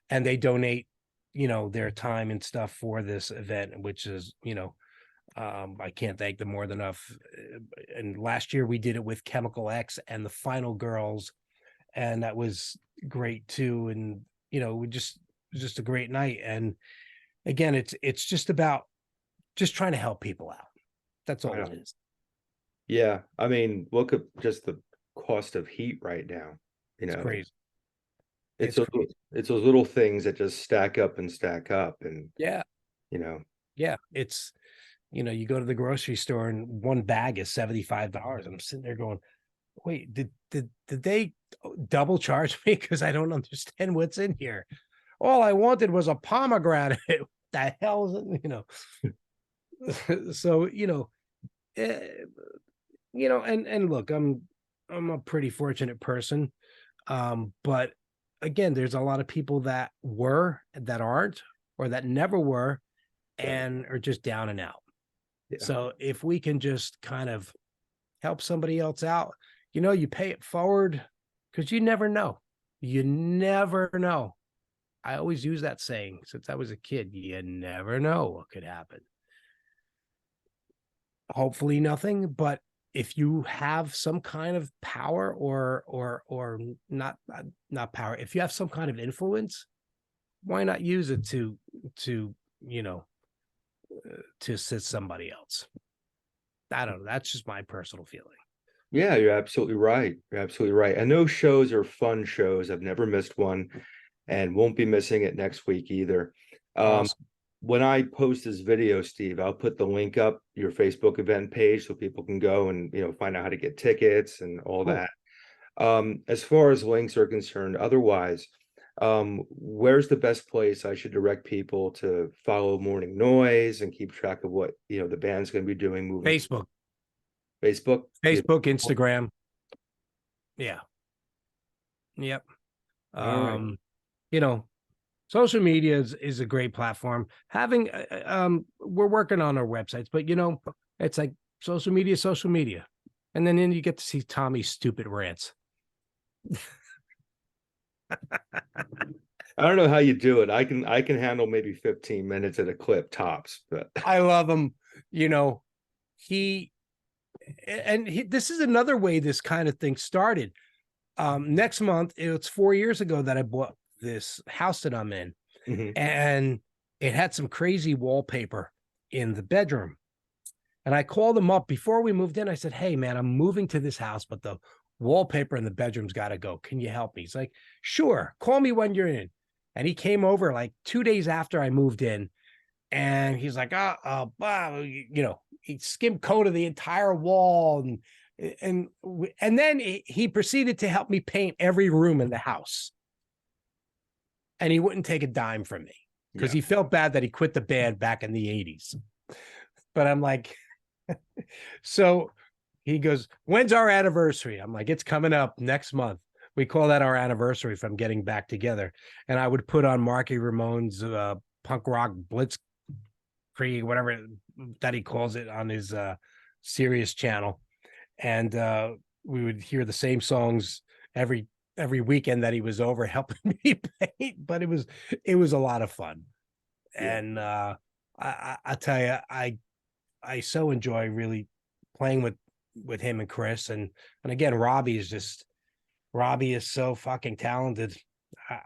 and they donate their time and stuff for this event, which is I can't thank them more than enough. And last year we did it with Chemical X and the Final Girls, and that was great too. And we just a great night. And again, it's just about just trying to help people out. That's all it is. Yeah, I mean, look at just the cost of heat right now. It's crazy. It's It's those, crazy. it's those little things that just stack up and stack up, and Yeah. you know, Yeah. It's, you go to the grocery store and one bag is $75. I'm sitting there going, wait, did they double charge me? Because I don't understand what's in here. All I wanted was a pomegranate. The hell is it, so, eh, and look, I'm a pretty fortunate person. But again, there's a lot of people that aren't, or that never were, right. and are just down and out. Yeah. So if we can just kind of help somebody else out, you pay it forward, because you never know. You never know. I always use that saying since I was a kid. You never know what could happen. Hopefully nothing, but if you have some kind of power, or not power, if you have some kind of influence, why not use it to you know to assist somebody else? I don't know. That's just my personal feeling. Yeah, you're absolutely right. You're absolutely right. And those shows are fun shows. I've never missed one, and won't be missing it next week either. Um, Awesome. when I post this video, Steve, I'll put the link up, your Facebook event page, so people can go and find out how to get tickets and all Cool. that. As far as links are concerned, otherwise, where's the best place I should direct people to follow Mourning Noise and keep track of what the band's going to be doing moving? Facebook, Facebook? Facebook, Instagram. Yeah. Yep. All right. Um, you know, Social media is a great platform. Having we're working on our websites, but it's like social media. And then you get to see Tommy's stupid rants. I don't know how you do it. I can handle maybe 15 minutes at a clip tops, but I love him. You know, he this is another way this kind of thing started. Next month, it's 4 years ago that I bought this house that I'm in, Mhm. and it had some crazy wallpaper in the bedroom. And I called him up before we moved in. I said, "Hey, man, I'm moving to this house, but the wallpaper in the bedroom's got to go. Can you help me?" He's like, "Sure. Call me when you're in." And he came over like 2 days after I moved in, and he's like, he skim coated the entire wall, and then he proceeded to help me paint every room in the house. And he wouldn't take a dime from me because Yeah. he felt bad that he quit the band back in the 80s. But I'm like, so he goes, "When's our anniversary?" I'm like, "It's coming up next month." We call that our anniversary from getting back together. And I would put on Marky Ramone's punk rock blitzkrieg, whatever that he calls it, on his Sirius channel. And we would hear the same songs every weekend that he was over helping me paint. But it was a lot of fun. Yeah. And I tell you, I so enjoy really playing with him and Chris, and again, Robbie is so fucking talented.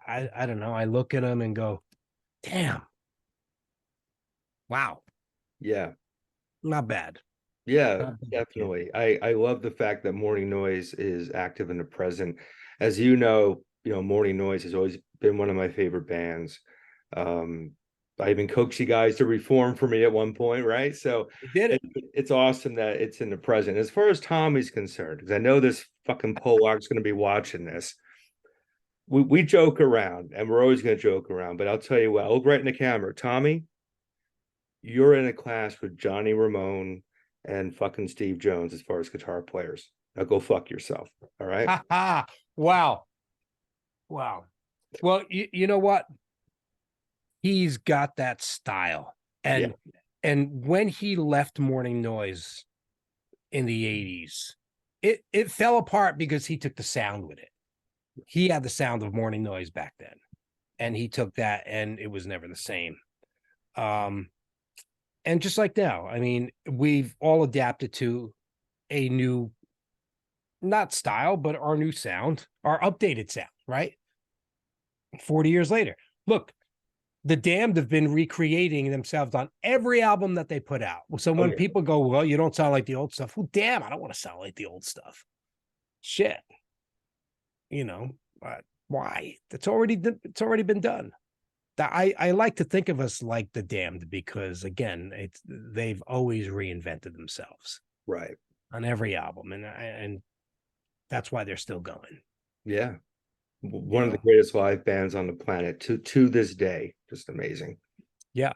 I don't know. I look at him and go, damn, wow, Yeah. not bad. Yeah, Not bad, kid. definitely. I love the fact that Mourning Noise is active in the present. As Mourning Noise has always been one of my favorite bands. Um, I even coaxed you guys to reform for me at one point, right? So He did it. it's awesome that it's in the present. As far as Tommy's concerned, because I know this fucking Pollock's going to be watching this. We joke around, and we're always going to joke around. But I'll tell you what, I'll look right in the camera. Tommy, you're in a class with Johnny Ramone and fucking Steve Jones as far as guitar players. Now go fuck yourself. All right. Ha ha. Wow. Wow. Well, you know what? He's got that style. Yeah. And when he left Morning Noise in the 80s, it fell apart because he took the sound with it. He had the sound of Morning Noise back then, and he took that, and it was never the same. And just like now, I mean, we've all adapted to a new, not style, but our new sound, our updated sound, right? 40 years later. Look, the Damned have been recreating themselves on every album that they put out. So when yeah. people go, "Well, you don't sound like the old stuff," well, damn, I don't want to sound like the old stuff. Shit. But Why? It's already been done. I like to think of us like the Damned because again, they've always reinvented themselves Right. on every album, and that's why they're still going. Yeah. You One of the know, greatest live bands on the planet to this day. Just amazing. yeah.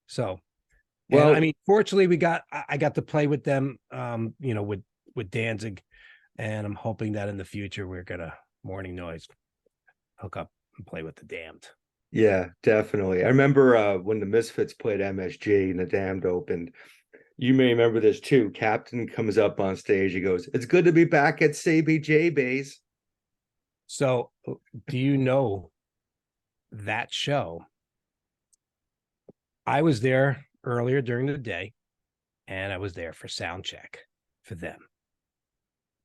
So, and I Well, mean, fortunately, I got to play with them, with Danzig, and I'm hoping that in the future we're gonna Mourning Noise hook up and play with the Damned. yeah, definitely. I remember when the Misfits played MSG and the Damned opened. You may remember this too. Captain comes up on stage. He goes, "It's good to be back at CBJ Bays." So, do you know that show? I was there earlier during the day, and I was there for sound check for them.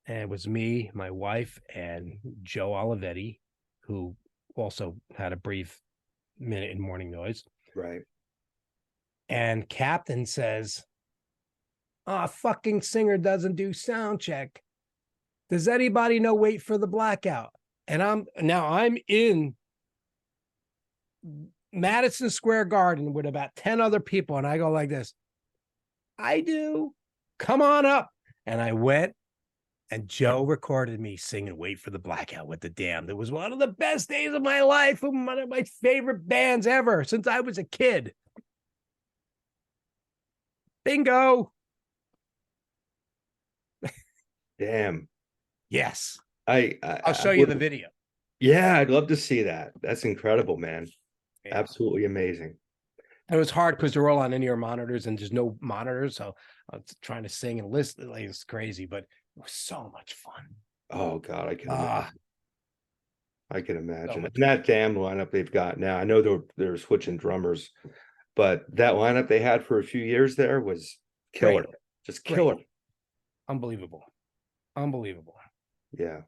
And it was me, my wife, and Joe Olivetti, who also had a brief minute in Mourning Noise. Right. And Captain says, "Ah, fucking singer doesn't do sound check. Does anybody know Wait for the Blackout?" And I'm in Madison Square Garden with about 10 other people, and I go like this, "I do. Come on up." And I went, and Joe recorded me singing Wait for the Blackout with the Damned. It was one of the best days of my life, and one of my favorite bands ever since I was a kid. Bingo. Damn. Yes. I, I'll I show you the would, video. yeah, I'd love to see that. That's incredible, man. Yeah. Absolutely amazing. It was hard because they're all on in-ear monitors and there's no monitors. So I was trying to sing and listen. Like, it's crazy, but it was so much fun. Oh God, I can Ah, imagine. I can so imagine. much And fun. that damn lineup they've got now. I know they're switching drummers, but that lineup they had for a few years there was Great. killer. Just killer. Great. Unbelievable. Unbelievable. Yeah.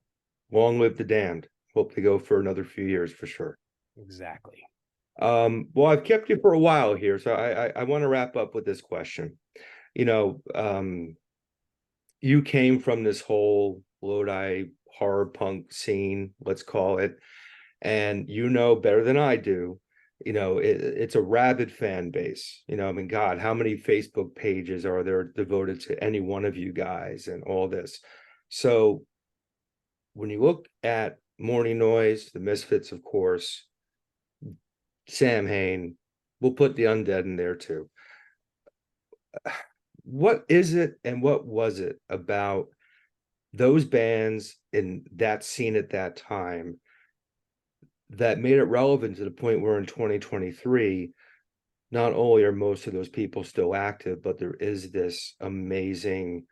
Long live the damned. Hope they go for another few years for sure. Exactly. Well, I've kept you for a while here, so I want to wrap up with this question. You know, you came from this whole Lodi horror punk scene, let's call it, and you know better than I do. You know, it's a rabid fan base. You know, I mean, God, how many Facebook pages are there devoted to any one of you guys and all this? So when you look at Mourning Noise, the Misfits, of course, Samhain, we'll put the Undead in there too. What is it and what was it about those bands in that scene at that time that made it relevant to the point where in 2023, not only are most of those people still active, but there is this amazing,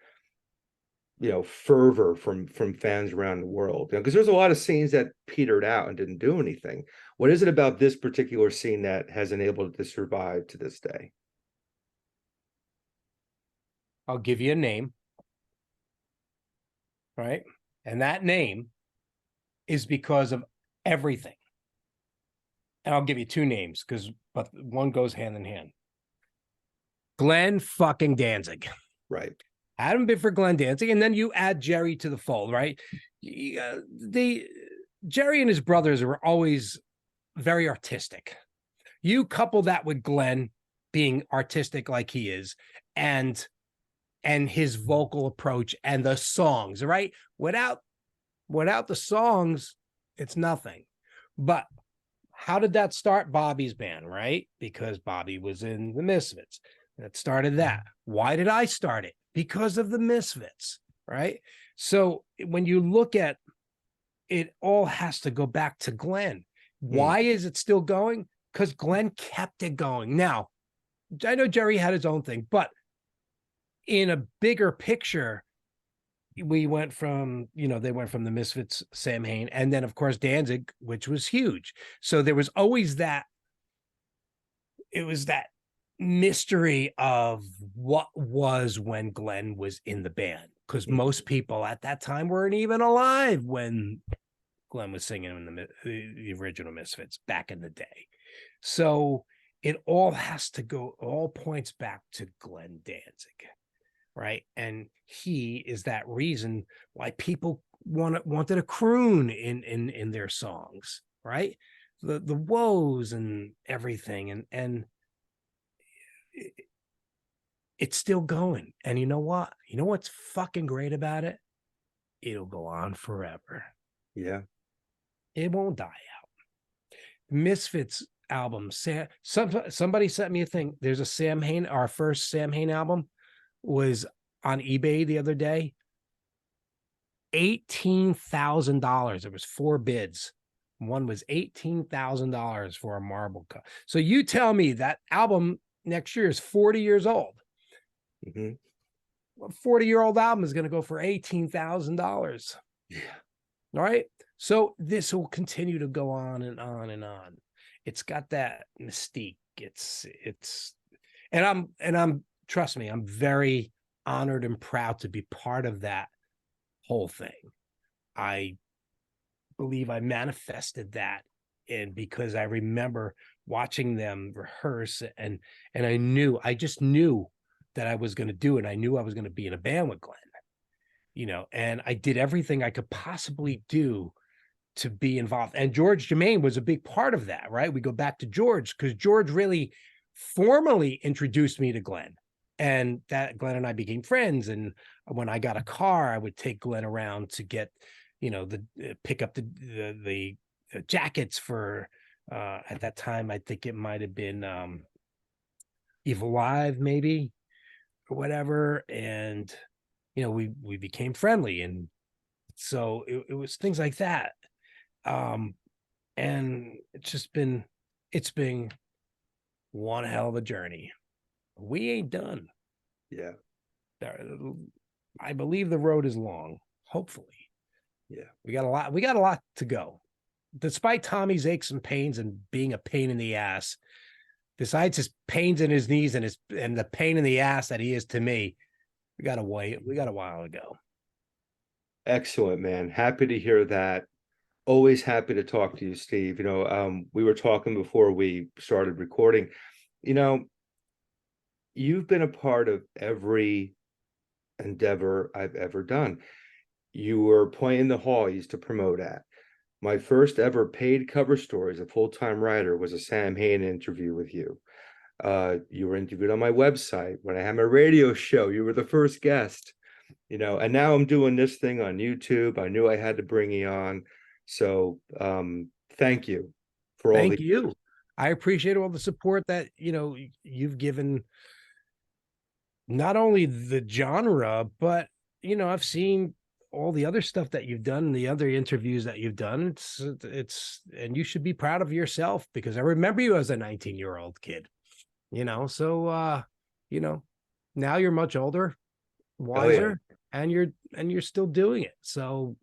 fervor from fans around the world. Because there's a lot of scenes that petered out and didn't do anything. What is it about this particular scene that has enabled it to survive to this day? I'll give you a name, right? And that name is because of everything. And I'll give you two names but one goes hand in hand. Glenn fucking Danzig. Right. Hadn't been for Glenn Danzig, and then you add Jerry to the fold, right? Jerry and his brothers were always very artistic. You couple that with Glenn being artistic like he is, and his vocal approach and the songs, right? Without the songs, it's nothing. But how did that start? Bobby's band, right? Because Bobby was in the Misfits. That started that. Why did I start it? Because of the Misfits, right? So when you look at it, all has to go back to Glenn. Why is it still going? Because Glenn kept it going. Now, I know Jerry had his own thing, but in a bigger picture, we went from, they went from the Misfits, Samhain, and then of course Danzig, which was huge. So there was always that, it was that mystery of what was when Glenn was in the band, because most people at that time weren't even alive when Glenn was singing in the original Misfits back in the day. So it all points back to Glenn Danzig, right? And he is that reason why people wanted a croon in their songs, right? The woes and everything, and it, it's still going. And you know what? You know what's fucking great about it? It'll go on forever. Yeah. It won't die out. Misfits album. Somebody sent me a thing. There's a Samhain. Our first Samhain album was on eBay the other day. $18,000. There was 4 bids. One was $18,000 for a marble cut. So you tell me that album next year is 40 years old. A 40-year-old album is going to go for $18,000. Yeah. All right. So this will continue to go on and on and on. It's got that mystique. And I'm trust me, I'm very honored and proud to be part of that whole thing. I believe I manifested that, and because I remember watching them rehearse, and I just knew that I was going to do it. I knew I was going to be in a band with Glenn, and I did everything I could possibly do to be involved. And George Jermaine was a big part of that, right? We go back to George because George really formally introduced me to Glenn, and that Glenn and I became friends. And when I got a car, I would take Glenn around to get, pick up the jackets for, at that time, I think it might've been Evil Live maybe, or whatever. And, we became friendly. And so it was things like that. And it's been one hell of a journey. We ain't done. Yeah. I believe the road is long, hopefully. Yeah. We got a lot to go. Despite Tommy's aches and pains and being a pain in the ass, besides his pains in his knees and the pain in the ass that he is to me, we got a while to go. Excellent, man. Happy to hear that. Always happy to talk to you, Steve. We were talking before we started recording. You've been a part of every endeavor I've ever done. You were playing the hall I used to promote at. My first ever paid cover story as a full-time writer was a Samhain interview with you. You were interviewed on my website. When I had my radio show, you were the first guest. And now I'm doing this thing on YouTube. I knew I had to bring you on. So thank you for all Thank you. I appreciate all the support that you've given, not only the genre, but I've seen all the other stuff that you've done, the other interviews that you've done. It's and you should be proud of yourself, because I remember you as a 19-year-old kid. So now you're much older, wiser, and you're still doing it. So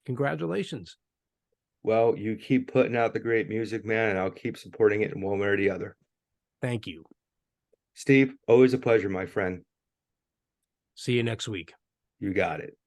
congratulations. Well, you keep putting out the great music, man, and I'll keep supporting it in one way or the other. Thank you. Steve, always a pleasure, my friend. See you next week. You got it.